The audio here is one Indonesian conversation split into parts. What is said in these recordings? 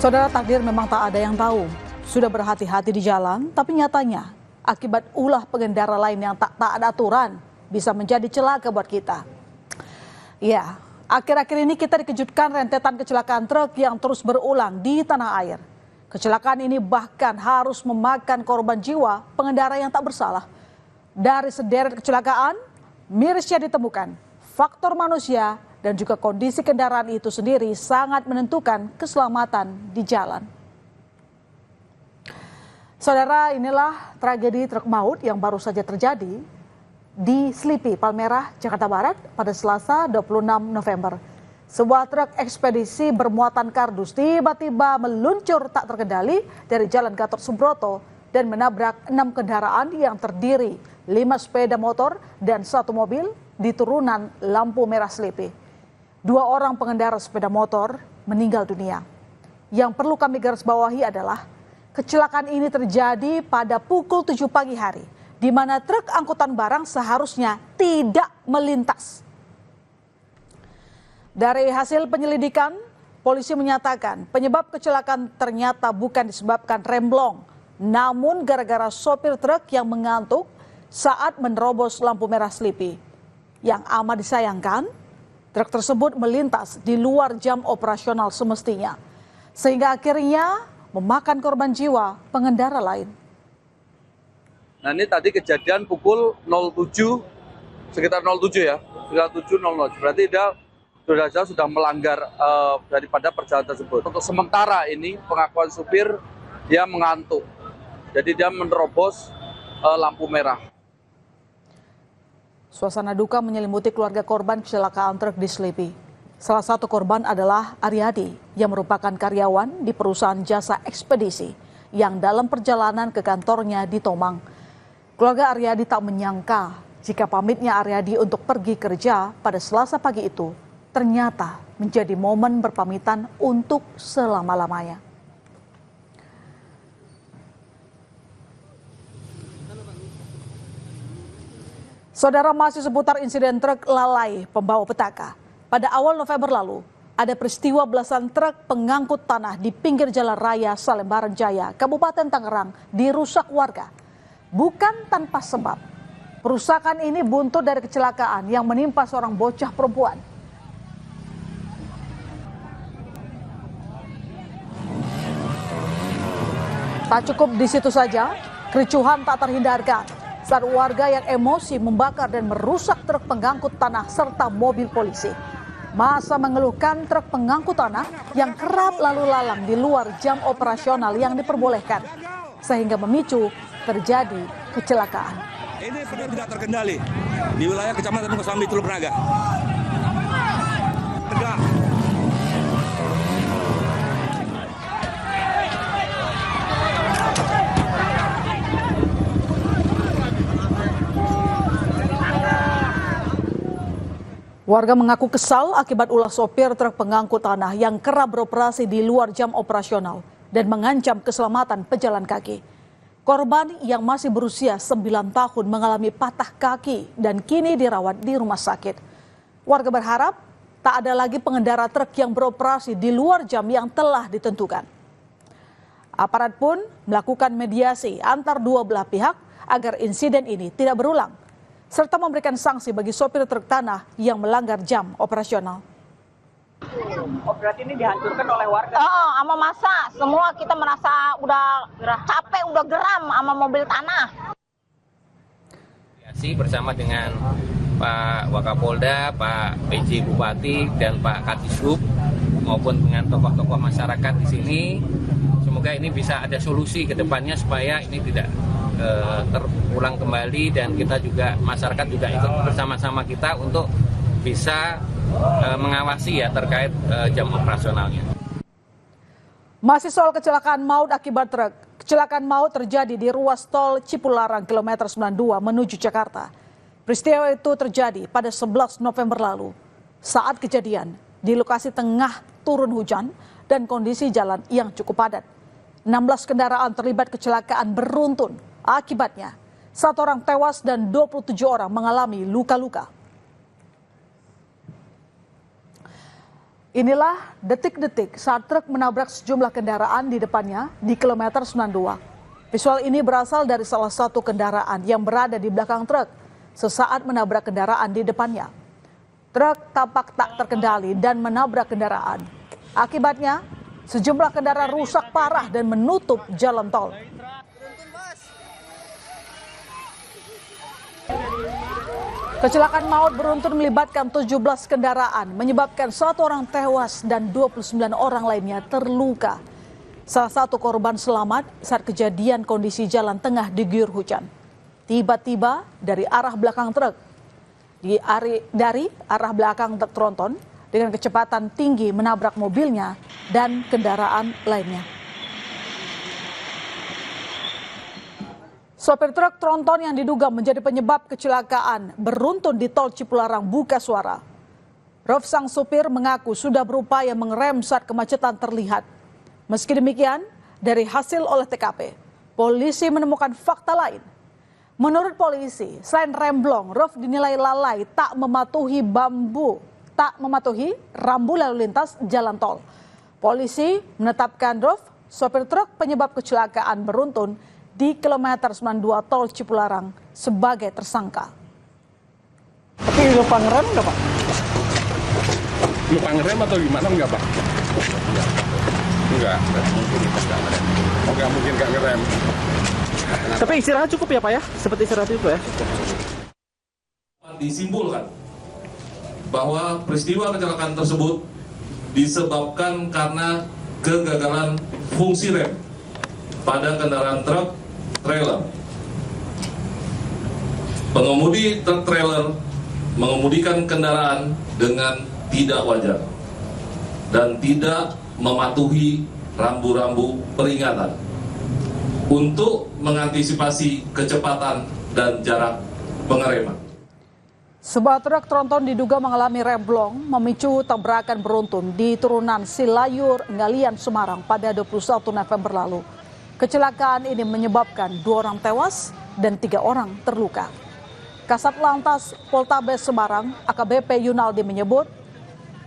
Saudara, takdir memang tak ada yang tahu. Sudah berhati-hati di jalan, tapi nyatanya akibat ulah pengendara lain yang tak taat aturan bisa menjadi celaka buat kita. Ya, akhir-akhir ini kita dikejutkan rentetan kecelakaan truk yang terus berulang di tanah air. Kecelakaan ini bahkan harus memakan korban jiwa pengendara yang tak bersalah. Dari sederet kecelakaan, mirisnya ditemukan faktor manusia dan juga kondisi kendaraan itu sendiri sangat menentukan keselamatan di jalan. Saudara, inilah tragedi truk maut yang baru saja terjadi di Slipi, Palmerah, Jakarta Barat pada Selasa 26 November. Sebuah truk ekspedisi bermuatan kardus tiba-tiba meluncur tak terkendali dari Jalan Gatot Subroto dan menabrak 6 kendaraan yang terdiri 5 sepeda motor dan 1 mobil di turunan lampu merah Slipi. 2 orang pengendara sepeda motor meninggal dunia. Yang perlu kami garis bawahi adalah kecelakaan ini terjadi pada pukul 7 pagi hari, di mana truk angkutan barang seharusnya tidak melintas. Dari hasil penyelidikan, polisi menyatakan penyebab kecelakaan ternyata bukan disebabkan remblong, namun gara-gara sopir truk yang mengantuk saat menerobos lampu merah Slipi. Yang amat disayangkan, truk tersebut melintas di luar jam operasional semestinya, sehingga akhirnya memakan korban jiwa pengendara lain. Nah, ini tadi kejadian pukul 07, sekitar 07 ya, sekitar 7.00. Berarti dia sudah melanggar daripada perjalanan tersebut. Untuk sementara ini pengakuan supir dia mengantuk, jadi dia menerobos lampu merah. Suasana duka menyelimuti keluarga korban kecelakaan truk di Slipi. Salah satu korban adalah Aryadi yang merupakan karyawan di perusahaan jasa ekspedisi yang dalam perjalanan ke kantornya di Tomang. Keluarga Aryadi tak menyangka jika pamitnya Aryadi untuk pergi kerja pada Selasa pagi itu ternyata menjadi momen berpamitan untuk selama-lamanya. Saudara, masih seputar insiden truk lalai pembawa petaka. Pada awal November lalu, ada peristiwa belasan truk pengangkut tanah di pinggir jalan raya Salembaran Jaya, Kabupaten Tangerang, dirusak warga. Bukan tanpa sebab. Perusakan ini buntut dari kecelakaan yang menimpa seorang bocah perempuan. Tak cukup di situ saja, kericuhan tak terhindarkan saat warga yang emosi membakar dan merusak truk pengangkut tanah serta mobil polisi. Masa mengeluhkan truk pengangkut tanah yang kerap lalu lalang di luar jam operasional yang diperbolehkan, sehingga memicu terjadi kecelakaan. Ini benar tidak terkendali di wilayah Kecamatan Kosambi, Teluk Naga. Warga mengaku kesal akibat ulah sopir truk pengangkut tanah yang kerap beroperasi di luar jam operasional dan mengancam keselamatan pejalan kaki. Korban yang masih berusia 9 tahun mengalami patah kaki dan kini dirawat di rumah sakit. Warga berharap tak ada lagi pengendara truk yang beroperasi di luar jam yang telah ditentukan. Aparat pun melakukan mediasi antar dua belah pihak agar insiden ini tidak berulang, serta memberikan sanksi bagi sopir truk tanah yang melanggar jam operasional. Berarti ini dihancurkan oleh warga? Sama masa, semua kita merasa udah capek, udah geram sama mobil tanah. Bersama dengan Pak Wakapolda, Pak PJ Bupati, dan Pak Kadishub maupun dengan tokoh-tokoh masyarakat di sini, semoga ini bisa ada solusi ke depannya supaya ini tidak terulang kembali, dan kita juga, masyarakat juga ikut bersama-sama kita untuk bisa mengawasi ya terkait jam operasionalnya. Masih soal kecelakaan maut akibat truk. Kecelakaan maut terjadi di ruas tol Cipularang kilometer 92 menuju Jakarta. Peristiwa itu terjadi pada 11 November lalu. Saat kejadian, di lokasi tengah turun hujan dan kondisi jalan yang cukup padat. 16 kendaraan terlibat kecelakaan beruntun. Akibatnya, 1 orang tewas dan 27 orang mengalami luka-luka. Inilah detik-detik saat truk menabrak sejumlah kendaraan di depannya di kilometer 92. Visual ini berasal dari salah satu kendaraan yang berada di belakang truk sesaat menabrak kendaraan di depannya. Truk tampak tak terkendali dan menabrak kendaraan. Akibatnya, sejumlah kendaraan rusak parah dan menutup jalan tol. Kecelakaan maut beruntun melibatkan 17 kendaraan, menyebabkan 1 orang tewas dan 29 orang lainnya terluka. Salah satu korban selamat saat kejadian kondisi jalan tengah diguyur hujan. Tiba-tiba dari arah belakang truk, dari arah belakang truk tronton dengan kecepatan tinggi menabrak mobilnya dan kendaraan lainnya. Sopir truk tronton yang diduga menjadi penyebab kecelakaan beruntun di tol Cipularang buka suara. Rof sang sopir mengaku sudah berupaya mengerem saat kemacetan terlihat. Meski demikian, dari hasil olah TKP, polisi menemukan fakta lain. Menurut polisi, selain remblong, Rof dinilai lalai tak mematuhi rambu lalu lintas jalan tol. Polisi menetapkan Rof, sopir truk penyebab kecelakaan beruntun di kilometer 92 tol Cipularang sebagai tersangka. Tapi lupa ngerem enggak, Pak? Lupa ngerem atau gimana enggak, Pak? Enggak mungkin enggak ngerem. Tapi istirahat cukup ya, Pak ya? Seperti istirahat itu ya? Disimpulkan bahwa peristiwa kecelakaan tersebut disebabkan karena kegagalan fungsi rem pada kendaraan truk trailer. Pengemudi truk trailer mengemudikan kendaraan dengan tidak wajar dan tidak mematuhi rambu-rambu peringatan untuk mengantisipasi kecepatan dan jarak pengereman. Sebuah truk tronton diduga mengalami remblong memicu tabrakan beruntun di turunan Silayur, Ngalian, Semarang pada 21 November lalu. Kecelakaan ini menyebabkan 2 orang tewas dan 3 orang terluka. Kasat Lantas Poltabes Semarang, AKBP Yunaldi menyebut,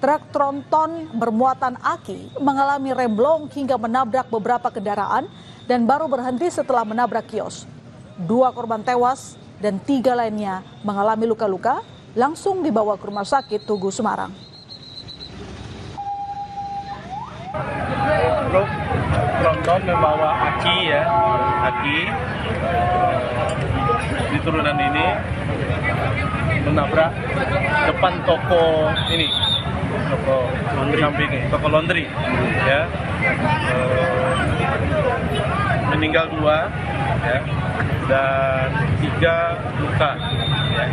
truk tronton bermuatan aki mengalami remblong hingga menabrak beberapa kendaraan dan baru berhenti setelah menabrak kios. 2 korban tewas dan 3 lainnya mengalami luka-luka, langsung dibawa ke Rumah Sakit Tugu Semarang. Truk tronton membawa aki di turunan ini menabrak depan toko ini, toko samping, toko laundry, ya. Meninggal 2, ya, dan 3 luka. Ya.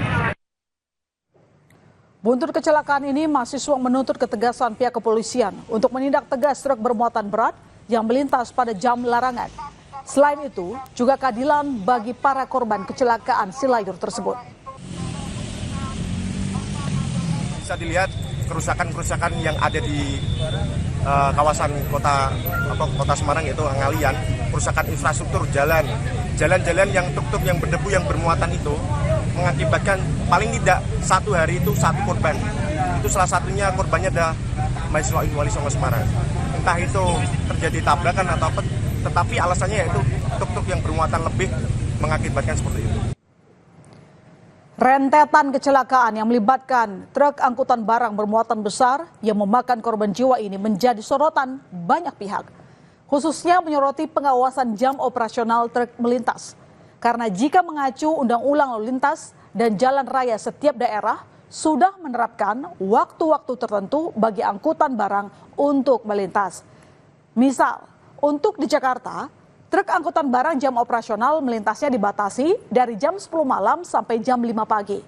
Buntut kecelakaan ini, mahasiswa menuntut ketegasan pihak kepolisian untuk menindak tegas truk bermuatan berat yang melintas pada jam larangan. Selain itu, juga keadilan bagi para korban kecelakaan Silayur tersebut. Bisa dilihat kerusakan-kerusakan yang ada di kawasan kota Semarang, yaitu Ngalian, kerusakan infrastruktur jalan-jalan yang truk-truk yang berdebu yang bermuatan itu mengakibatkan paling tidak 1 hari itu 1 korban. Itu salah satunya korbannya adalah mahasiswa Wali Songo Semarang. Entah itu terjadi tabrakan atau apa, tetapi alasannya yaitu truk-truk yang bermuatan lebih mengakibatkan seperti itu. Rentetan kecelakaan yang melibatkan truk angkutan barang bermuatan besar yang memakan korban jiwa ini menjadi sorotan banyak pihak. Khususnya menyoroti pengawasan jam operasional truk melintas. Karena jika mengacu undang-undang lalu lintas dan jalan raya setiap daerah sudah menerapkan waktu-waktu tertentu bagi angkutan barang untuk melintas. Misal, untuk di Jakarta, truk angkutan barang jam operasional melintasnya dibatasi dari jam 10 malam sampai jam 5 pagi.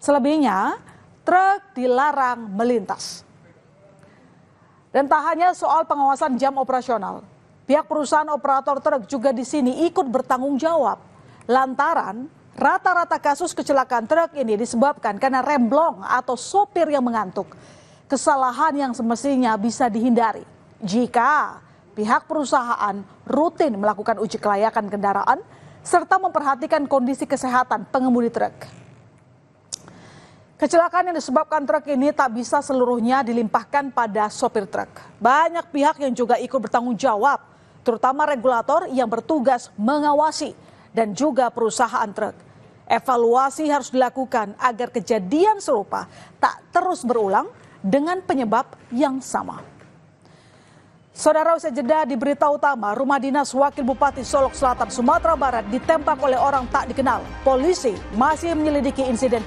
Selebihnya, truk dilarang melintas. Dan tak hanya soal pengawasan jam operasional, pihak perusahaan operator truk juga di sini ikut bertanggung jawab. Lantaran rata-rata kasus kecelakaan truk ini disebabkan karena remblong atau sopir yang mengantuk. Kesalahan yang semestinya bisa dihindari jika pihak perusahaan rutin melakukan uji kelayakan kendaraan serta memperhatikan kondisi kesehatan pengemudi truk. Kecelakaan yang disebabkan truk ini tak bisa seluruhnya dilimpahkan pada sopir truk. Banyak pihak yang juga ikut bertanggung jawab, terutama regulator yang bertugas mengawasi dan juga perusahaan truk. Evaluasi harus dilakukan agar kejadian serupa tak terus berulang dengan penyebab yang sama. Saudara, usai jeda di berita utama, rumah dinas Wakil Bupati Solok Selatan, Sumatera Barat ditembak oleh orang tak dikenal. Polisi masih menyelidiki insiden